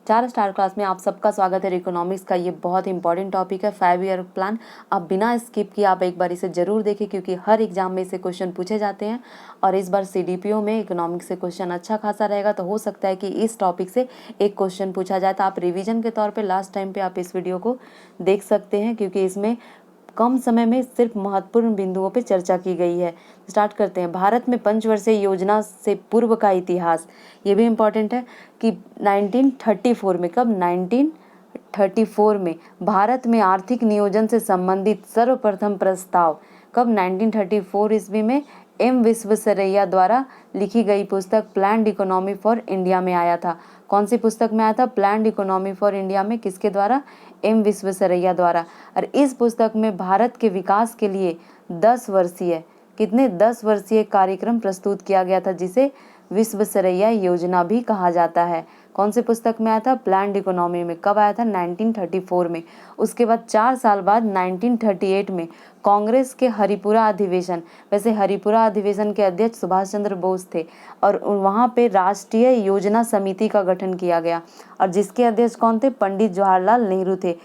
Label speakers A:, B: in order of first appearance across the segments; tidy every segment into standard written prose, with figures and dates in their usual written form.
A: चार star class में आप सबका स्वागत है। इकोनॉमिक्स का ये बहुत ही इंपॉर्टेंट टॉपिक है 5 ईयर प्लान। आप बिना स्किप किए आप एक बार इसे जरूर देखें क्योंकि हर एग्जाम में इसे क्वेश्चन पूछे जाते हैं और इस बार सीडीपीओ में इकोनॉमिक्स से क्वेश्चन अच्छा खासा रहेगा, तो हो सकता है कि इस टॉपिक से एक क्वेश्चन पूछा जाए। तो आप रिविजन के तौर पर लास्ट टाइम पर आप इस वीडियो को देख सकते हैं क्योंकि इसमें कम समय में सिर्फ महत्वपूर्ण बिंदुओं पर चर्चा की गई है। स्टार्ट करते हैं। भारत में पंचवर्षीय योजना से पूर्व का इतिहास, ये भी इम्पॉर्टेंट है कि 1934 में, कब 1934 में भारत में आर्थिक नियोजन से संबंधित सर्वप्रथम प्रस्ताव कब 1934 ईस्वी में एम विश्वेश्वरैया द्वारा लिखी गई पुस्तक प्लान्ड इकोनॉमी फॉर इंडिया में आया था। कौन सी पुस्तक में आया था? प्लान्ड इकोनॉमी फॉर इंडिया में। किसके द्वारा? एम विश्वेश्वरैया द्वारा। और इस पुस्तक में भारत के विकास के लिए 10 वर्षीय 10 वर्षीय कार्यक्रम प्रस्तुत किया गया था, जिसे विश्वेश्वरैया योजना भी कहा जाता है। कौन सी पुस्तक में आया था? प्लान्ड इकोनॉमी में। कब आया था? 1934 में। उसके बाद 4 साल बाद 1938 में कांग्रेस के हरिपुरा अधिवेशन, वैसे हरिपुरा अधिवेशन के अध्यक्ष सुभाष चंद्र बोस थे और वहाँ पे राष्ट्रीय योजना समिति का गठन किया गया और जिसके अध्यक्ष कौन थे? पंडित जवाहरलाल नेहरू थे।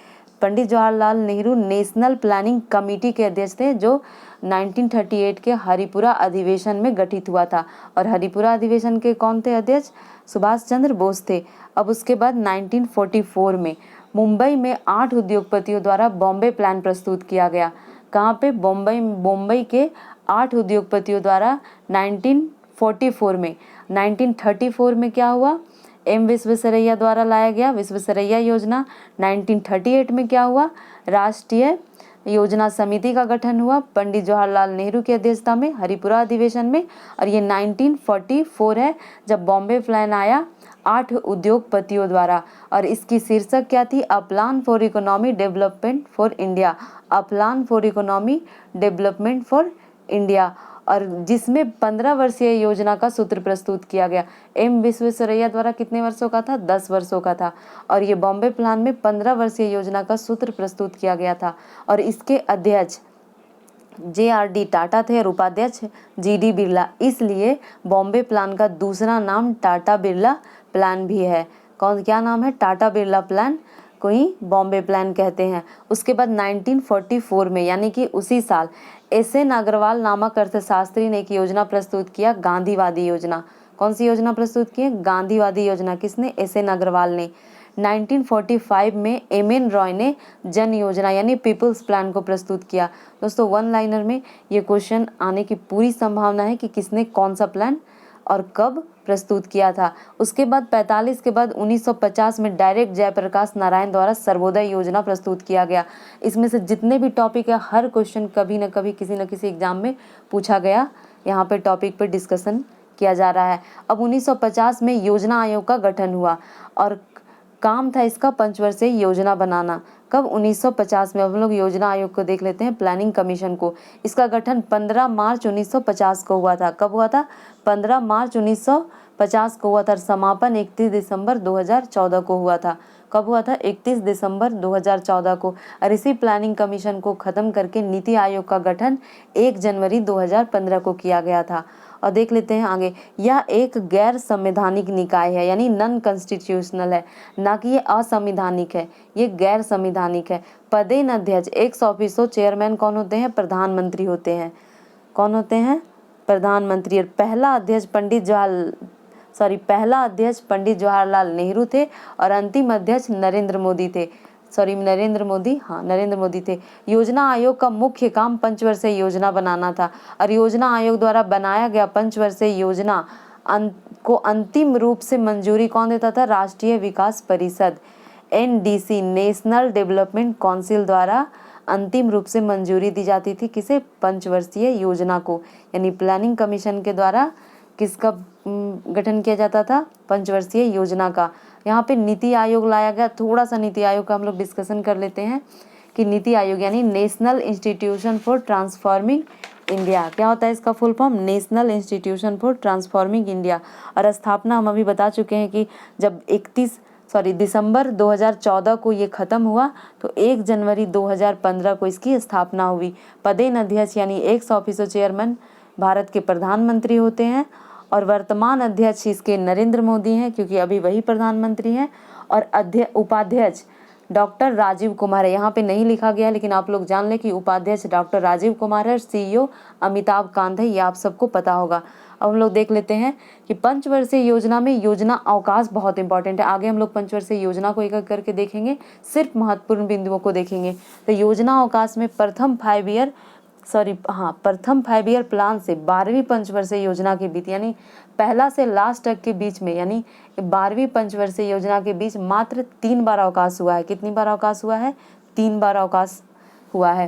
A: Pandit Jawaharlal Nehru national planning committee के अध्यक्ष थे जो 1938 के हरिपुरा अधिवेशन में गठित हुआ था और हरिपुरा अधिवेशन के कौन थे अध्यक्ष? सुभाष चंद्र बोस थे। अब उसके बाद 1944 में मुंबई में 8 उद्योगपतियों द्वारा बॉम्बे प्लान प्रस्तुत किया गया। कहाँ पे? मुंबई के 8 उद्योगपतियों द्वारा 1944 में। 1934 में क्या हुआ? एम विश्वेश्वरैया द्वारा लाया गया विश्वेश्वरैया योजना। 1938 में क्या हुआ? राष्ट्रीय योजना समिति का गठन हुआ पंडित जवाहरलाल नेहरू की अध्यक्षता में हरिपुरा अधिवेशन में। और ये 1944 है जब बॉम्बे प्लान आया 8 उद्योगपतियों द्वारा और इसकी शीर्षक क्या थी? A plan for economy development for India. A plan for economy development for India, और जिसमें 15 वर्षीय योजना का सूत्र प्रस्तुत किया गया। एम विश्वेश्वरैया द्वारा कितने वर्षों का था? 10 वर्षों का था और ये बॉम्बे प्लान में 15 वर्षीय योजना का सूत्र प्रस्तुत किया गया था और इसके अध्यक्ष JRD टाटा थे और उपाध्यक्ष GD बिरला, इसलिए बॉम्बे प्लान का दूसरा नाम टाटा बिरला प्लान भी है। क्या नाम है? टाटा बिरला प्लान को ही बॉम्बे प्लान कहते हैं। उसके बाद 1944 में यानी कि उसी साल SN अग्रवाल नामक अर्थशास्त्री ने एक योजना प्रस्तुत किया, गांधीवादी योजना। कौन सी योजना प्रस्तुत की है? गांधीवादी योजना। किसने? SN अग्रवाल ने। 1945 में MN रॉय ने जन योजना यानी पीपल्स प्लान को प्रस्तुत किया। दोस्तों वन लाइनर में ये क्वेश्चन आने की पूरी संभावना है कि किसने कौन सा प्लान और कब प्रस्तुत किया था। उसके बाद 45 के बाद 1950 में डायरेक्ट जयप्रकाश नारायण द्वारा सर्वोदय योजना प्रस्तुत किया गया। इसमें से जितने भी टॉपिक है हर क्वेश्चन कभी न कभी किसी न किसी एग्जाम में पूछा गया, यहाँ पे टॉपिक पर डिस्कशन किया जा रहा है। अब 1950 में योजना आयोग का गठन हुआ और काम था इसका पंचवर्षीय योजना बनाना। कब? 1950 में। अब हम लोग योजना आयोग को देख लेते हैं, प्लानिंग कमीशन को। इसका गठन 15 मार्च 1950 को हुआ था। कब हुआ था? 15 मार्च 1950 को हुआ था। समापन 31 दिसंबर 2014 को हुआ था। कब हुआ था? 31 दिसंबर 2014 को। और इसी प्लानिंग कमीशन को खत्म करके नीति आयोग का गठन 1 जनवरी 2015 को किया गया था। और देख लेते हैं आगे, यह एक गैर संवैधानिक निकाय है यानी नॉन कॉन्स्टिट्यूशनल है, ना कि ये असंवैधानिक है, ये गैर संवैधानिक है। पदेन अध्यक्ष एक्स ऑफिसो चेयरमैन कौन होते हैं? प्रधानमंत्री होते हैं। कौन होते हैं? प्रधानमंत्री। और पहला अध्यक्ष पंडित जवाहरलाल नेहरू थे और अंतिम अध्यक्ष नरेंद्र मोदी थे। नरेंद्र मोदी थे। योजना आयोग का मुख्य काम पंचवर्षीय योजना बनाना था और योजना आयोग द्वारा बनाया गया पंचवर्षीय योजना को अंतिम रूप से मंजूरी कौन देता था? राष्ट्रीय विकास परिषद NDC नेशनल डेवलपमेंट काउंसिल द्वारा अंतिम रूप से मंजूरी दी जाती थी। किसे? पंचवर्षीय योजना को। यानी प्लानिंग कमीशन के द्वारा किसका गठन किया जाता था? पंचवर्षीय योजना का। यहाँ पे नीति आयोग लाया गया। थोड़ा सा नीति आयोग का हम लोग डिस्कशन कर लेते हैं कि नीति आयोग यानी national institution for transforming India, क्या होता है इसका full form? National institution for transforming India. और स्थापना हम अभी बता चुके हैं कि जब दिसंबर 2014 को ये खत्म हुआ तो 1 जनवरी 2015 को इसकी स्थापना हुई। पदेन अध्यक्ष यानी एक्स ऑफिसो चेयरमैन भारत के प्रधानमंत्री होते हैं और वर्तमान अध्यक्ष इसके नरेंद्र मोदी हैं क्योंकि अभी वही प्रधानमंत्री हैं। और उपाध्यक्ष डॉक्टर राजीव कुमार है। यहाँ पे नहीं लिखा गया है लेकिन आप लोग जान लें कि उपाध्यक्ष डॉक्टर राजीव कुमार है और CEO अमिताभ कांत है, ये आप सबको पता होगा। अब हम लोग देख लेते हैं कि पंचवर्षीय योजना में योजना अवकाश बहुत इंपॉर्टेंट है। आगे हम लोग पंचवर्षीय योजना को एक एक करके देखेंगे, सिर्फ महत्वपूर्ण बिंदुओं को देखेंगे। तो योजना अवकाश में प्रथम 5 ईयर प्लान से 12वीं पंचवर्षीय योजना के बीच, यानी पहला से लास्ट तक के बीच में, यानी 12वीं पंचवर्षीय योजना के बीच मात्र 3 बार अवकाश हुआ है। कितनी बार अवकाश हुआ है? 3 बार अवकाश हुआ है।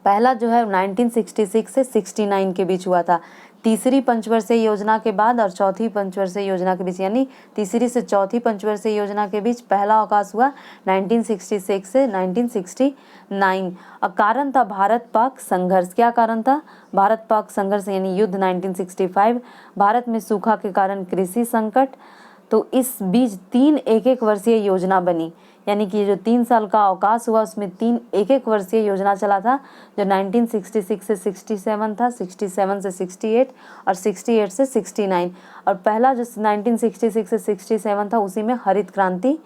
A: पहला जो है 1966 से 69 के बीच हुआ था। तीसरी पंचवर्षीय योजना के बाद और चौथी पंचवर्षीय योजना के बीच, यानी तीसरी से चौथी पंचवर्षीय योजना के बीच पहला अवकाश हुआ 1966 से 1969। और कारण था भारत पाक संघर्ष। क्या कारण था? भारत पाक संघर्ष यानी युद्ध 1965। भारत में सूखा के कारण कृषि संकट। तो इस बीच 3 एक वर्षीय योजना बनी, यानी कि जो 3 साल का अवकाश हुआ उसमें 3 एक वर्षीय योजना चला था, जो 1966 से 67 था, 67 से 68 और 68 से 69। और पहला जो 1966 से 67 था उसी में हरित क्रांति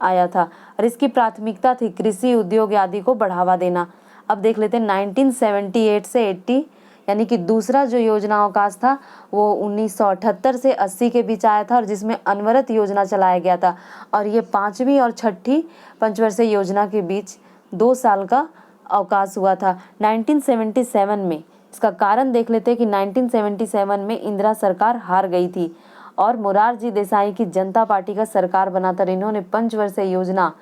A: आया था और इसकी प्राथमिकता थी कृषि उद्योग आदि को बढ़ावा देना। अब देख लेते हैं 1978 से 80, यानी कि दूसरा जो योजना अवकाश था वो 1978 से 80 के बीच आया था और जिसमें अनवरत योजना चलाया गया था। और ये 5वीं और 6ठी पंचवर्षीय योजना के बीच 2 साल का अवकाश हुआ था। 1977 में, इसका कारण देख लेते हैं कि 1977 में इंदिरा सरकार हार गई थी और मोरारजी देसाई की जनता पार्टी का सरकार बना था। इन्होंने पंचवर्षीय योजना,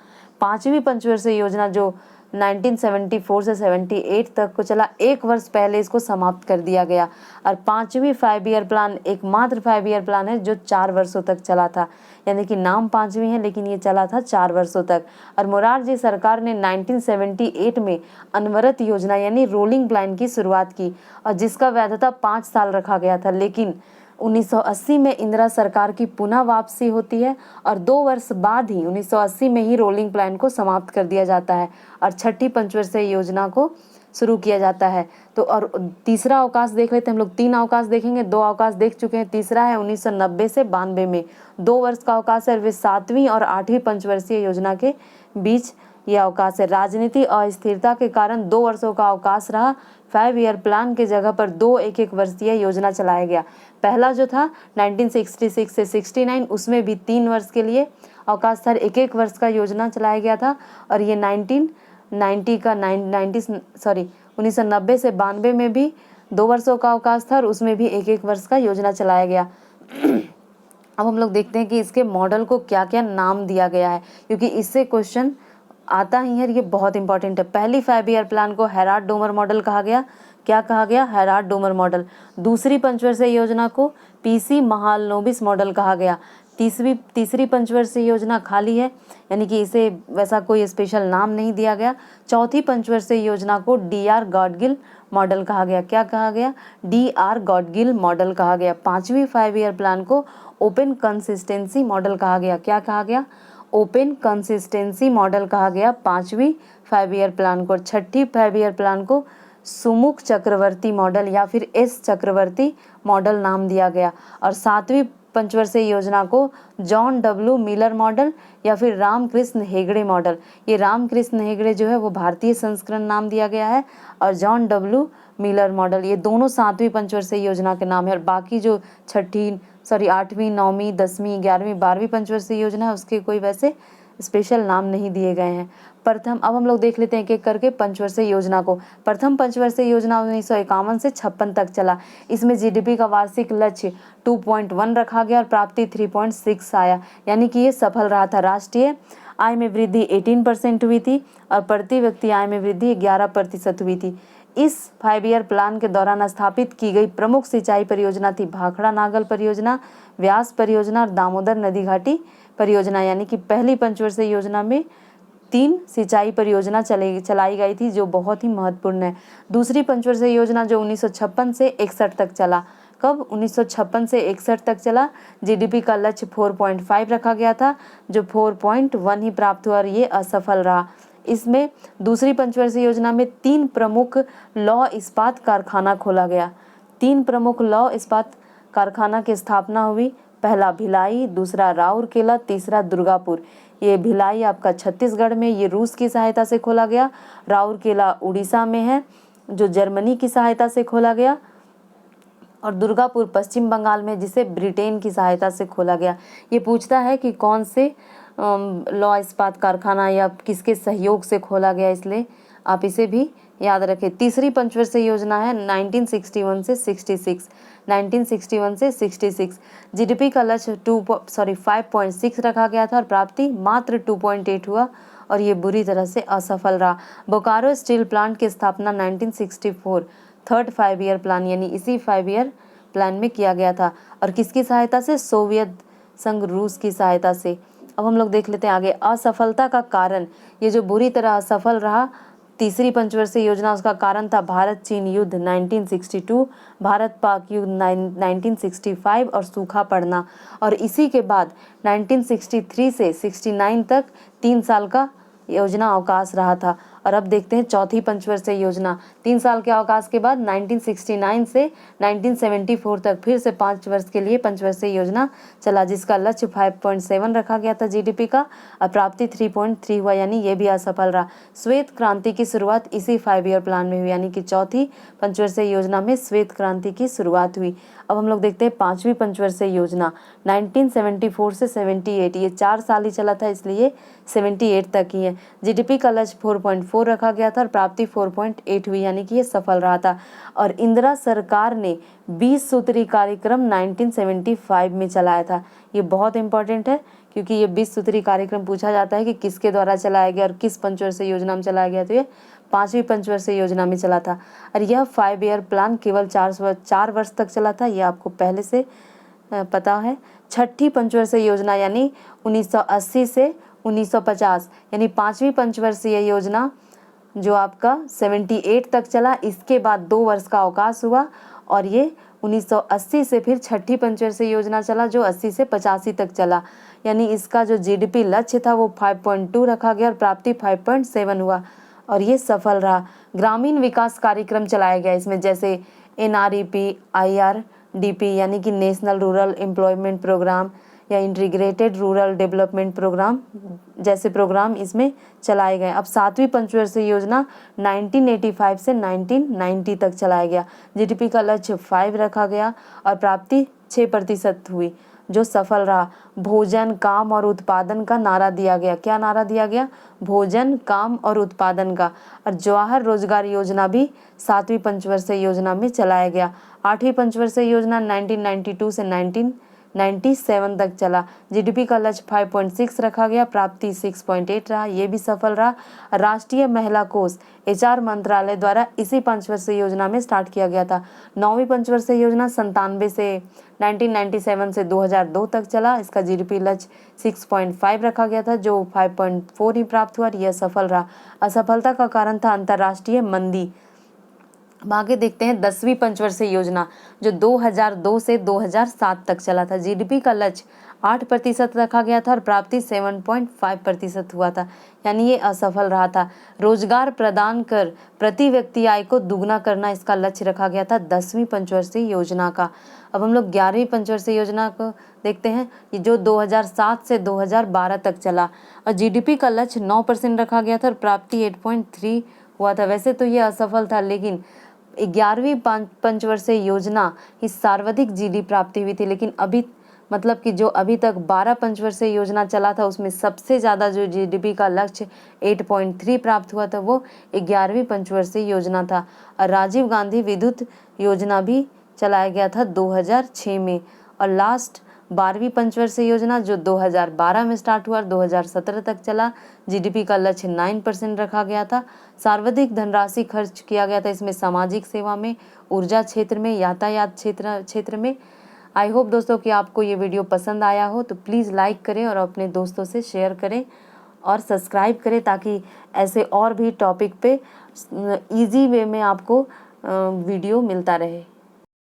A: 5वीं पंचवर्षीय योजना जो 1974 से 78 तक को चला, 1 वर्ष पहले इसको समाप्त कर दिया गया। और 5वीं 5 ईयर प्लान एकमात्र 5 ईयर प्लान है जो 4 वर्षों तक चला था, यानी कि नाम 5वीं है लेकिन ये चला था 4 वर्षों तक। और मोरारजी सरकार ने 1978 में अनवरत योजना यानी रोलिंग प्लान की शुरुआत की और जिसका वैधता 5 साल रखा गया था। लेकिन 1980 में इंदिरा सरकार की पुनः वापसी होती है और 2 वर्ष बाद ही 1980 में ही रोलिंग प्लान को समाप्त कर दिया जाता है और 6ठी पंचवर्षीय योजना को शुरू किया जाता है। तो और तीसरा अवकाश देख लेते हैं हम लोग। 3 अवकाश देखेंगे, 2 अवकाश देख चुके हैं, तीसरा है 1990 से 92 में 2 वर्ष का अवकाश है। वे 7वीं और 8वीं पंचवर्षीय योजना के बीच ये अवकाश है। राजनीति अस्थिरता के कारण 2 वर्षों का अवकाश रहा। 5 ईयर प्लान के जगह पर 2 एक वर्षीय योजना चलाया गया। पहला जो था 1966 से 69 उसमें भी 3 वर्ष के लिए अवकाश था, 1 वर्ष का योजना चलाया गया था। और ये 1990 से 92 में भी 2 वर्षों का अवकाश था और उसमें भी 1 वर्ष का योजना चलाया गया। अब हम लोग देखते हैं कि इसके मॉडल को क्या क्या नाम दिया गया है, क्योंकि इससे क्वेश्चन आता ही है, ये बहुत इंपॉर्टेंट है। पहली 5 ईयर प्लान को हेराल्ड डोमर मॉडल कहा गया। क्या कहा गया? Herald Domar model. दूसरी पंचवर्षीय योजना को PC महालनोबिस मॉडल कहा गया। तीसरी पंचवर्षीय योजना खाली है, यानी कि इसे वैसा कोई स्पेशल नाम नहीं दिया गया। चौथी पंचवर्षीय योजना को DR गॉडगिल मॉडल कहा गया। क्या कहा गया? DR गॉडगिल मॉडल कहा गया। 5वीं 5 ईयर प्लान को ओपन कंसिस्टेंसी मॉडल कहा गया। क्या कहा गया? ओपन कंसिस्टेंसी मॉडल कहा गया 5वीं 5 ईयर प्लान को। 6ठी 5 ईयर प्लान को सुमुख चक्रवर्ती मॉडल या फिर S चक्रवर्ती मॉडल नाम दिया गया। और 7वीं पंचवर्षीय योजना को जॉन W मिलर मॉडल या फिर रामकृष्ण हेगड़े मॉडल। ये रामकृष्ण हेगड़े जो है वो भारतीय संस्करण नाम दिया गया है और जॉन W मिलर मॉडल, ये दोनों 7वीं पंचवर्षीय योजना के नाम है। और बाकी जो 8वीं 9वीं 10वीं 11वीं 12वीं पंचवर्षीय योजना है उसके कोई वैसे स्पेशल नाम नहीं दिए गए हैं। अब हम लोग देख लेते हैं एक एक करके पंचवर्षीय योजना को। प्रथम पंचवर्षीय योजना 1951 से 56 तक चला। इसमें GDP का वार्षिक लक्ष्य 2.1 रखा गया और प्राप्ति 3.6 आया, यानी कि ये सफल रहा था। राष्ट्रीय आय में वृद्धि 18% हुई थी और प्रति व्यक्ति आय में वृद्धि 11% हुई थी। इस 5 ईयर प्लान के दौरान स्थापित की गई प्रमुख सिंचाई परियोजना थी भाखड़ा नागल परियोजना, व्यास परियोजना और दामोदर नदी घाटी परियोजना। यानी कि पहली पंचवर्षीय योजना में 3 सिंचाई परियोजना चलाई गई थी जो बहुत ही महत्वपूर्ण है। दूसरी पंचवर्षीय योजना जो 1956 से 61 तक चला। कब? 1956 से 61 तक चला। GDP का लक्ष्य 4.5 रखा गया था जो 4.1 ही प्राप्त हुआ और ये असफल रहा। इसमें दूसरी पंचवर्षीय योजना में 3 प्रमुख लौह इस्पात कारखाना खोला गया। 3 प्रमुख लौह इस्पात कारखाना की स्थापना हुई। पहला भिलाई, दूसरा राउरकेला, तीसरा दुर्गापुर। ये भिलाई आपका छत्तीसगढ़ में, ये रूस की सहायता से खोला गया। राउरकेला उड़ीसा में है, जो जर्मनी की सहायता से खोला गया। और दुर्गापुर पश्चिम बंगाल में, जिसे ब्रिटेन की सहायता से खोला गया। ये पूछता है कि कौन से लौह इस्पात कारखाना या किसके सहयोग से खोला गया, इसलिए आप इसे भी याद रखें। तीसरी पंचवर्षीय योजना है 1961 से 66, 1961 से 66। जीडीपी का लक्ष्य 5.6 रखा गया था और प्राप्ति मात्र 2.8 हुआ और ये बुरी तरह से असफल रहा। बोकारो स्टील प्लांट की स्थापना 1964 थर्ड 5 ईयर प्लान यानी इसी 5 ईयर प्लान में किया गया था और किसकी सहायता से? सोवियत संघ रूस की सहायता से। अब हम लोग देख लेते हैं आगे असफलता का कारण। ये जो बुरी तरह असफल रहा तीसरी पंचवर्षीय योजना, उसका कारण था भारत चीन युद्ध 1962, भारत पाक युद्ध 1965 और सूखा पड़ना। और इसी के बाद 1963 से 69 तक 3 साल का योजना अवकाश रहा था। और अब देखते हैं चौथी पंचवर्षीय योजना। 3 साल के अवकाश के बाद 1969 से 1974 तक फिर से 5 वर्ष के लिए पंचवर्षीय योजना चला, जिसका लक्ष्य 5.7 रखा गया था जीडीपी का और प्राप्ति 3.3 हुआ, यानी ये भी असफल रहा। श्वेत क्रांति की शुरुआत इसी 5 ईयर प्लान में हुई, यानी कि चौथी पंचवर्षीय योजना में श्वेत क्रांति की शुरुआत हुई। अब हम लोग देखते हैं पांचवी पंचवर्षीय योजना 1974 से 78, ये 4 साल ही चला था इसलिए 78 तक ही है। जीडीपी का लक्ष्य 4.4 रखा गया था और प्राप्ति 4.8 हुई, यानी कि ये सफल रहा था। और इंदिरा सरकार ने 20 सूत्री कार्यक्रम 1975 में चलाया था। ये बहुत इंपॉर्टेंट है क्योंकि ये 20 सूत्री कार्यक्रम पूछा जाता है कि किसके द्वारा चलाया गया और किस पंचवर्षीय योजना में चलाया गया, तो ये पांचवी पंचवर्षीय योजना में चला था। और यह 5 ईयर प्लान केवल 4 वर्ष तक चला था, ये आपको पहले से पता है। छठी पंचवर्षीय योजना यानी 1980 से 1950, यानी पांचवी पंचवर्षीय योजना जो आपका 78 तक चला, इसके बाद 2 वर्ष का अवकाश हुआ और ये 1980 से फिर छठी पंचवर्षीय योजना चला जो 80 से 85 तक चला, यानी इसका जो जीडीपी लक्ष्य था वो 5.2 रखा गया और प्राप्ति 5.7 हुआ और ये सफल रहा। ग्रामीण विकास कार्यक्रम चलाया गया इसमें, जैसे NREP, IRDP यानी कि नेशनल रूरल एम्प्लॉयमेंट प्रोग्राम या इंटीग्रेटेड रूरल डेवलपमेंट प्रोग्राम जैसे प्रोग्राम इसमें चलाए गए। अब सातवीं पंचवर्षीय योजना 1985 से 1990 तक चलाया गया। जीडीपी का लक्ष्य 5 रखा गया और प्राप्ति 6% हुई, जो सफल रहा। भोजन, काम और उत्पादन का नारा दिया गया। क्या नारा दिया गया? भोजन, काम और उत्पादन का। और जवाहर रोजगार योजना भी सातवीं पंचवर्षीय योजना में चलाया गया। आठवीं पंचवर्षीय योजना 1992 से 1997 तक चला। जीडीपी का लक्ष्य 5.6 रखा गया, प्राप्ति 6.8 रहा, ये भी सफल रहा। राष्ट्रीय महिला कोष HR मंत्रालय द्वारा इसी पंचवर्षीय योजना में स्टार्ट किया गया था। नौवीं पंचवर्षीय योजना 97 से 1997 से 2002 तक चला। इसका जीडीपी लक्ष्य 6.5 रखा गया था जो 5.4 ही प्राप्त हुआ और यह सफल रहा। असफलता का कारण था अंतर्राष्ट्रीय मंदी। आगे देखते हैं 10वीं पंचवर्षीय योजना जो 2002 से 2007 तक चला था। जीडीपी का लक्ष्य 8% रखा गया था और प्राप्ति 7.5% हुआ था, यानी ये असफल रहा था। रोजगार प्रदान कर प्रति व्यक्ति आय को दुगना करना इसका लक्ष्य रखा गया था 10वीं पंचवर्षीय योजना का। अब हम लोग 11वीं पंचवर्षीय योजना को देखते हैं, ये जो 2007 से 2012 तक चला और जीडीपी का लक्ष्य 9% रखा गया था और प्राप्ति 8.3 हुआ था। वैसे तो ये असफल था, लेकिन 11वीं पंचवर्षीय योजना ही सर्वाधिक जीडी प्राप्ति हुई थी। लेकिन अभी मतलब कि जो अभी तक 12 पंचवर्षीय योजना चला था उसमें सबसे ज़्यादा जो जीडीपी का लक्ष्य 8.3 प्राप्त हुआ था वो 11वीं पंचवर्षीय योजना था। और राजीव गांधी विद्युत योजना भी चलाया गया था 2006 में। और लास्ट 12वीं पंचवर्षीय योजना जो 2012 में स्टार्ट हुआ और 2017 तक चला। जीडीपी का लक्ष्य 9% रखा गया था। सर्वाधिक धनराशि खर्च किया गया था इसमें सामाजिक सेवा में, ऊर्जा क्षेत्र में, यातायात क्षेत्र में। आई होप दोस्तों कि आपको ये वीडियो पसंद आया हो, तो प्लीज़ लाइक करें और अपने दोस्तों से शेयर करें और सब्सक्राइब करें ताकि ऐसे और भी टॉपिक पे इजी वे में आपको वीडियो मिलता रहे।